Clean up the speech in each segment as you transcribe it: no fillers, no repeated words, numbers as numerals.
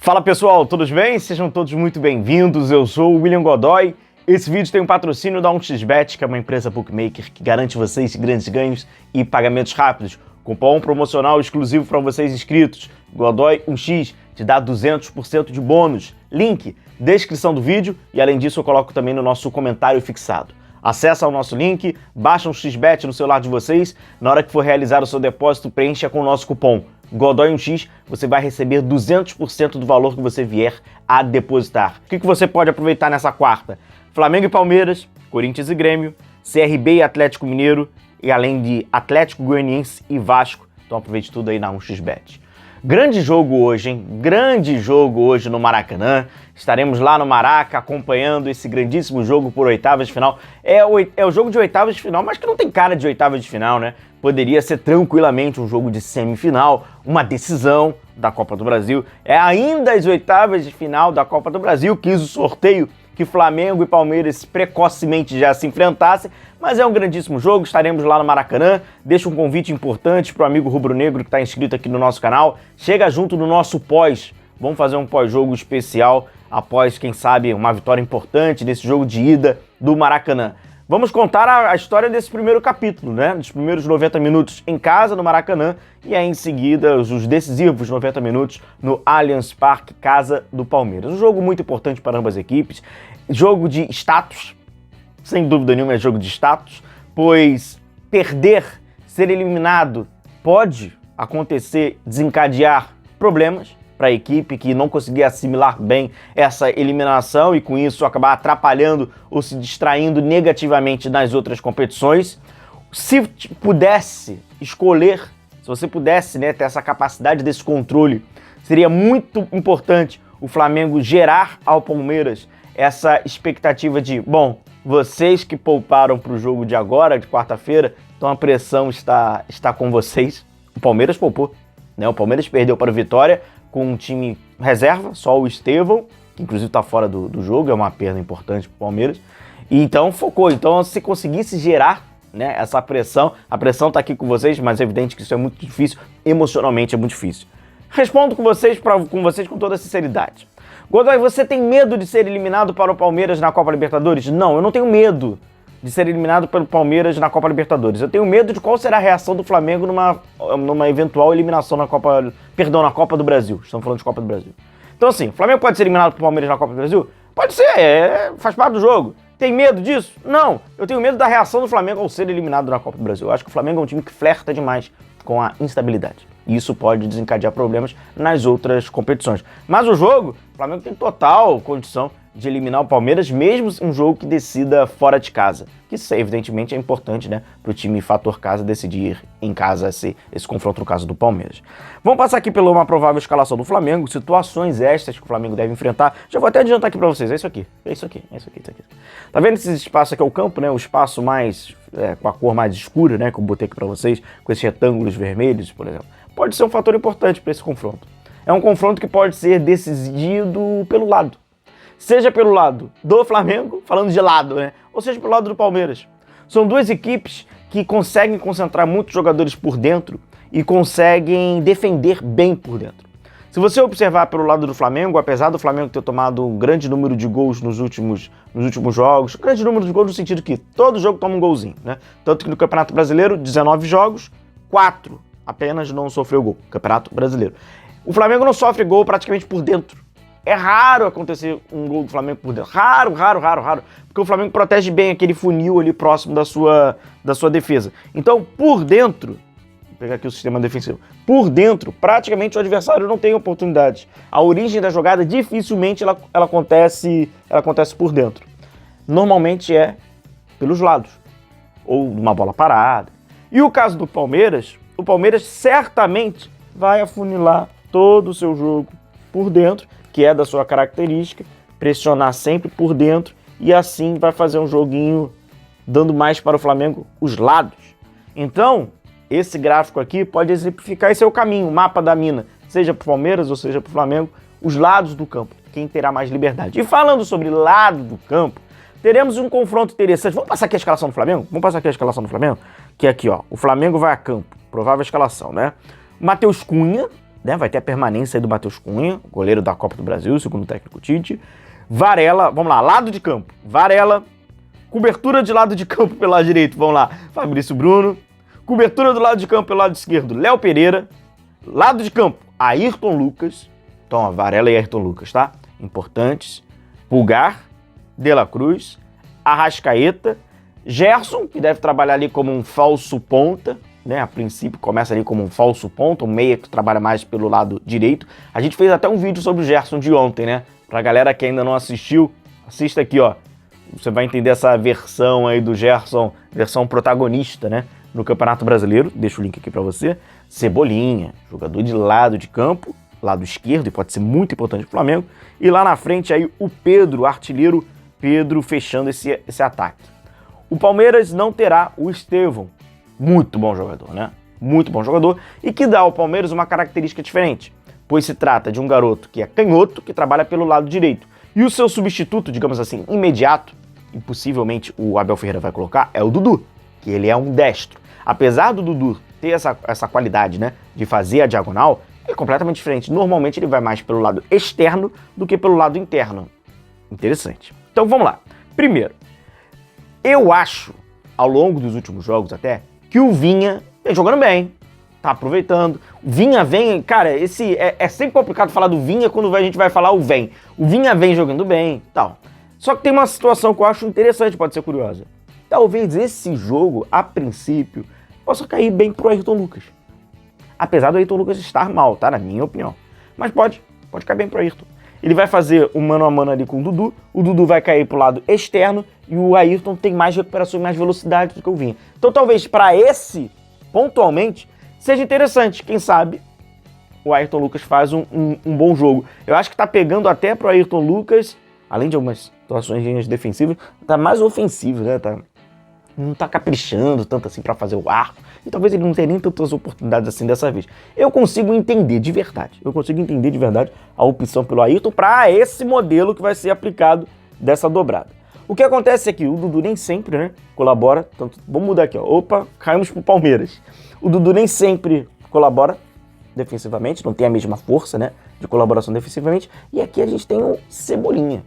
Fala pessoal, todos bem? Sejam todos muito bem-vindos, eu sou o William Godoy. Esse vídeo tem um patrocínio da 1xBet, que é uma empresa bookmaker que garante vocês grandes ganhos e pagamentos rápidos. Cupom promocional exclusivo para vocês inscritos, Godoy 1x, te dá 200% de bônus. Link, descrição do vídeo e além disso eu coloco também no nosso comentário fixado. Acesse o nosso link, baixa um XBet no celular de vocês, na hora que for realizar o seu depósito, preencha com o nosso cupom Godoy1x, você vai receber 200% do valor que você vier a depositar. O que você pode aproveitar nessa quarta? Flamengo e Palmeiras, Corinthians e Grêmio, CRB e Atlético Mineiro, e além de Atlético Goianiense e Vasco. Então aproveite tudo aí na 1xBet. Grande jogo hoje, hein? Grande jogo hoje no Maracanã. Estaremos lá no Maraca acompanhando esse grandíssimo jogo por oitavas de final. É o jogo de oitavas de final, mas que não tem cara de oitavas de final, né? Poderia ser tranquilamente um jogo de semifinal, uma decisão da Copa do Brasil. É ainda as oitavas de final da Copa do Brasil, quis o sorteio que Flamengo e Palmeiras precocemente já se enfrentassem, mas é um grandíssimo jogo, estaremos lá no Maracanã. Deixa um convite importante para o amigo rubro-negro que está inscrito aqui no nosso canal, chega junto no nosso pós, vamos fazer um pós-jogo especial, após, quem sabe, uma vitória importante nesse jogo de ida do Maracanã. Vamos contar a história desse primeiro capítulo, né? Dos primeiros 90 minutos em casa, no Maracanã, e aí em seguida os decisivos 90 minutos no Allianz Parque, casa do Palmeiras. Um jogo muito importante para ambas as equipes, jogo de status, sem dúvida nenhuma é jogo de status, pois perder, ser eliminado, pode acontecer, desencadear problemas para a equipe que não conseguir assimilar bem essa eliminação e com isso acabar atrapalhando ou se distraindo negativamente nas outras competições. Se pudesse escolher, se você pudesse, né, ter essa capacidade desse controle, seria muito importante o Flamengo gerar ao Palmeiras essa expectativa de, bom, vocês que pouparam para o jogo de agora, de quarta-feira, então a pressão está com vocês. O Palmeiras poupou, né? O Palmeiras perdeu para o Vitória com um time reserva, só o Estevão, que inclusive está fora do jogo, é uma perda importante para o Palmeiras, e então focou. Então se conseguisse gerar, né, essa pressão, a pressão está aqui com vocês, mas é evidente que isso é muito difícil, emocionalmente é muito difícil. Respondo com vocês com toda sinceridade. Godoy, você tem medo de ser eliminado para o Palmeiras na Copa Libertadores? Não, eu não tenho medo de ser eliminado pelo Palmeiras na Copa Libertadores. Eu tenho medo de qual será a reação do Flamengo numa eventual eliminação na Copa do Brasil. Estamos falando de Copa do Brasil. Então assim, o Flamengo pode ser eliminado pelo Palmeiras na Copa do Brasil? Pode ser, faz parte do jogo. Tem medo disso? Não. Eu tenho medo da reação do Flamengo ao ser eliminado na Copa do Brasil. Eu acho que o Flamengo é um time que flerta demais com a instabilidade. E isso pode desencadear problemas nas outras competições. Mas o jogo, o Flamengo tem total condição de eliminar o Palmeiras, mesmo um jogo que decida fora de casa. Que isso, evidentemente, é importante, né, para o time fator casa decidir em casa esse confronto no caso do Palmeiras. Vamos passar aqui pela uma provável escalação do Flamengo, situações estas que o Flamengo deve enfrentar. Já vou até adiantar aqui para vocês, é isso aqui. Tá vendo esse espaço aqui é o campo, né, o espaço mais, com a cor mais escura, né, que eu botei aqui para vocês, com esses retângulos vermelhos, por exemplo. Pode ser um fator importante para esse confronto. É um confronto que pode ser decidido pelo lado. Seja pelo lado do Flamengo, falando de lado, né? Ou seja pelo lado do Palmeiras. São duas equipes que conseguem concentrar muitos jogadores por dentro e conseguem defender bem por dentro. Se você observar pelo lado do Flamengo, apesar do Flamengo ter tomado um grande número de gols nos últimos jogos, grande número de gols no sentido que todo jogo toma um golzinho, né? Tanto que no Campeonato Brasileiro, 19 jogos, 4 apenas não sofreu gol. Campeonato Brasileiro. O Flamengo não sofre gol praticamente por dentro. É raro acontecer um gol do Flamengo por dentro. Raro. Porque o Flamengo protege bem aquele funil ali próximo da sua defesa. Então, por dentro, vou pegar aqui o sistema defensivo. Por dentro, praticamente o adversário não tem oportunidade. A origem da jogada, dificilmente, ela acontece por dentro. Normalmente é pelos lados. Ou numa bola parada. E o caso do Palmeiras, o Palmeiras certamente vai afunilar todo o seu jogo por dentro, que é da sua característica, pressionar sempre por dentro e assim vai fazer um joguinho dando mais para o Flamengo os lados. Então, esse gráfico aqui pode exemplificar esse é o caminho, o mapa da mina, seja para o Palmeiras ou seja para o Flamengo, os lados do campo, quem terá mais liberdade. E falando sobre lado do campo, teremos um confronto interessante. Vamos passar aqui a escalação do Flamengo? Que é aqui, ó, o Flamengo vai a campo, provável escalação, né? Matheus Cunha, né? Vai ter a permanência aí do Matheus Cunha, goleiro da Copa do Brasil, segundo o técnico Tite. Varela, vamos lá, lado de campo. Varela, cobertura de lado de campo pelo lado direito, vamos lá, Fabrício Bruno. Cobertura do lado de campo pelo lado esquerdo, Léo Pereira. Lado de campo, Ayrton Lucas. Então, ó, Varela e Ayrton Lucas, tá? Importantes. Pulgar, De La Cruz, Arrascaeta, Gerson, que deve trabalhar ali como um falso ponta, né? A princípio começa ali como um falso ponta, um meia que trabalha mais pelo lado direito. A gente fez até um vídeo sobre o Gerson de ontem, né? Pra galera que ainda não assistiu, assista aqui, ó. Você vai entender essa versão aí do Gerson, versão protagonista, né? No Campeonato Brasileiro. Deixa o link aqui pra você. Cebolinha, jogador de lado de campo, lado esquerdo, e pode ser muito importante pro Flamengo. E lá na frente aí o Pedro, artilheiro Pedro, fechando esse ataque. O Palmeiras não terá o Estevão, muito bom jogador, né? Muito bom jogador, e que dá ao Palmeiras uma característica diferente, pois se trata de um garoto que é canhoto, que trabalha pelo lado direito. E o seu substituto, digamos assim, imediato, e possivelmente o Abel Ferreira vai colocar, é o Dudu, que ele é um destro. Apesar do Dudu ter essa qualidade, né, de fazer a diagonal, é completamente diferente. Normalmente ele vai mais pelo lado externo do que pelo lado interno. Interessante. Então vamos lá. Primeiro, eu acho, ao longo dos últimos jogos até, que o Vinha vem jogando bem, tá aproveitando. O Vinha vem, cara, é sempre complicado falar do Vinha quando a gente vai falar o vem. O Vinha vem jogando bem, tal. Só que tem uma situação que eu acho interessante, pode ser curiosa. Talvez esse jogo, a princípio, possa cair bem pro Ayrton Lucas. Apesar do Ayrton Lucas estar mal, tá? Na minha opinião. Mas pode cair bem pro Ayrton. Ele vai fazer um mano a mano ali com o Dudu vai cair pro lado externo e o Ayrton tem mais recuperação e mais velocidade do que o Vinha. Então talvez para esse, pontualmente, seja interessante. Quem sabe o Ayrton Lucas faz um bom jogo. Eu acho que tá pegando até pro Ayrton Lucas, além de algumas situações defensivas, tá mais ofensivo, né? Não tá caprichando tanto assim pra fazer o arco. E talvez ele não tenha nem tantas oportunidades assim dessa vez. Eu consigo entender de verdade. A opção pelo Ayrton para esse modelo que vai ser aplicado dessa dobrada. O que acontece é que o Dudu nem sempre, né, colabora. Tanto, vamos mudar aqui, ó. Opa, caímos pro Palmeiras. O Dudu nem sempre colabora defensivamente, não tem a mesma força, né, de colaboração defensivamente. E aqui a gente tem o Cebolinha.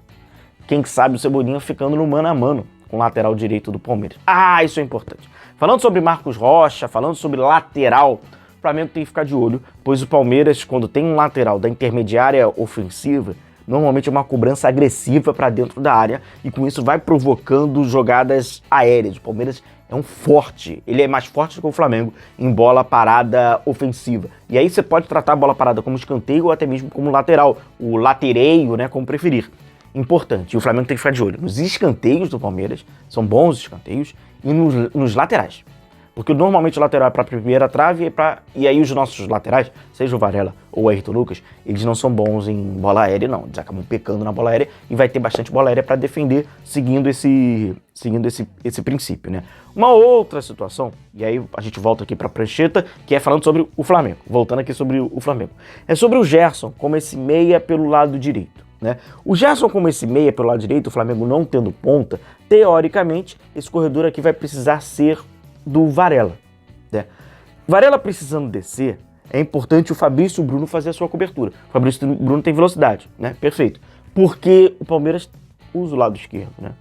Quem sabe o Cebolinha ficando no mano a mano com o lateral direito do Palmeiras. Ah, isso é importante. Falando sobre Marcos Rocha, falando sobre lateral, o Flamengo tem que ficar de olho, pois o Palmeiras, quando tem um lateral da intermediária ofensiva, normalmente é uma cobrança agressiva para dentro da área e com isso vai provocando jogadas aéreas. O Palmeiras é um forte, ele é mais forte do que o Flamengo em bola parada ofensiva. E aí você pode tratar a bola parada como escanteio ou até mesmo como lateral, o latereio, né, como preferir. Importante, e o Flamengo tem que ficar de olho nos escanteios do Palmeiras, são bons escanteios, e nos laterais. Porque normalmente o lateral é para a primeira trave e aí os nossos laterais, seja o Varela ou o Ayrton Lucas, eles não são bons em bola aérea, não. Eles acabam pecando na bola aérea e vai ter bastante bola aérea para defender seguindo esse princípio, né? Uma outra situação, e aí a gente volta aqui para a prancheta, que é falando sobre o Flamengo. Voltando aqui sobre o Flamengo. É sobre o Gerson como esse meia pelo lado direito. Né? O Gerson como esse meia pelo lado direito, o Flamengo não tendo ponta, teoricamente, esse corredor aqui vai precisar ser do Varela. Né? Varela precisando descer, é importante o Fabrício Bruno fazer a sua cobertura. O Fabrício Bruno tem velocidade, né? Perfeito. Porque o Palmeiras usa o lado esquerdo, né,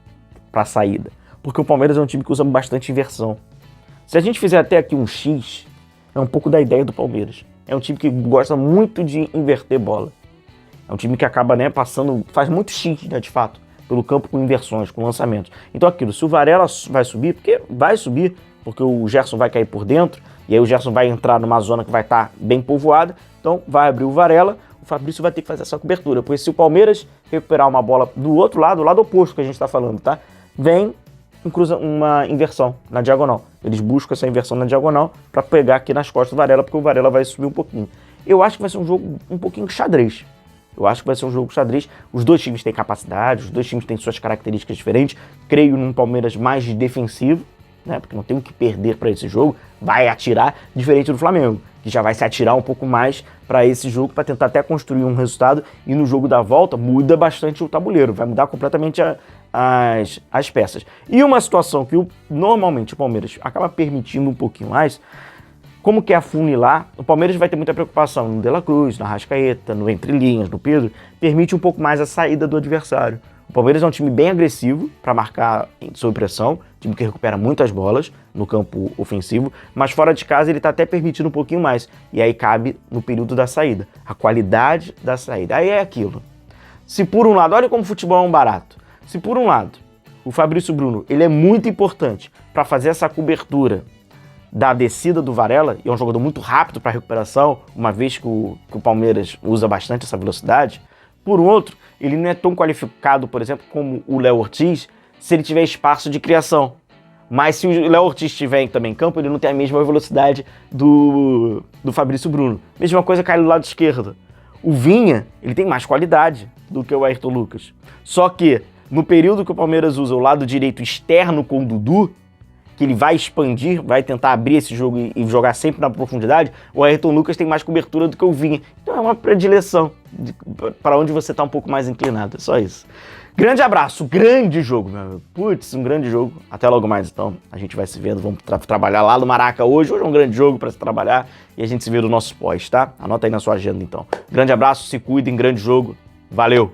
para saída. Porque o Palmeiras é um time que usa bastante inversão. Se a gente fizer até aqui um X, é um pouco da ideia do Palmeiras. É um time que gosta muito de inverter bola. É um time que acaba, né, faz muito X, né, de fato, pelo campo com inversões, com lançamentos. Então aquilo, se o Varela vai subir, porque o Gerson vai cair por dentro, e aí o Gerson vai entrar numa zona que vai estar bem povoada, então vai abrir o Varela, o Fabrício vai ter que fazer essa cobertura, porque se o Palmeiras recuperar uma bola do outro lado, o lado oposto que a gente está falando, tá? Vem uma inversão na diagonal. Eles buscam essa inversão na diagonal para pegar aqui nas costas do Varela, porque o Varela vai subir um pouquinho. Eu acho que vai ser um jogo um pouquinho xadrez. Os dois times têm capacidade, os dois times têm suas características diferentes. Creio num Palmeiras mais defensivo, né? Porque não tem o que perder para esse jogo. Vai atirar, diferente do Flamengo, que já vai se atirar um pouco mais para esse jogo, para tentar até construir um resultado. E no jogo da volta muda bastante o tabuleiro, vai mudar completamente as peças. E uma situação que normalmente o Palmeiras acaba permitindo um pouquinho mais, Como que é afunilar? O Palmeiras vai ter muita preocupação no De La Cruz, na Arrascaeta, no Entre Linhas, no Pedro. Permite um pouco mais a saída do adversário. O Palmeiras é um time bem agressivo para marcar sob pressão, time que recupera muitas bolas no campo ofensivo, mas fora de casa ele está até permitindo um pouquinho mais. E aí cabe no período da saída, a qualidade da saída. Aí é aquilo. Se por um lado, olha como o futebol é um barato. Se por um lado, o Fabrício Bruno ele é muito importante para fazer essa cobertura da descida do Varela, e é um jogador muito rápido para recuperação, uma vez que o Palmeiras usa bastante essa velocidade. Por outro, ele não é tão qualificado, por exemplo, como o Léo Ortiz, se ele tiver espaço de criação. Mas se o Léo Ortiz estiver também em campo, ele não tem a mesma velocidade do Fabrício Bruno. Mesma coisa cai do lado esquerdo. O Vinha, ele tem mais qualidade do que o Ayrton Lucas. Só que, no período que o Palmeiras usa o lado direito externo com o Dudu, que ele vai expandir, vai tentar abrir esse jogo e jogar sempre na profundidade, o Ayrton Lucas tem mais cobertura do que o Vinha. Então é uma predileção para onde você está um pouco mais inclinado, é só isso. Grande abraço, grande jogo, meu amigo. Putz, um grande jogo. Até logo mais, então. A gente vai se vendo, vamos trabalhar lá no Maraca hoje. Hoje é um grande jogo para se trabalhar e a gente se vê no nosso pós, tá? Anota aí na sua agenda, então. Grande abraço, se cuidem, grande jogo. Valeu!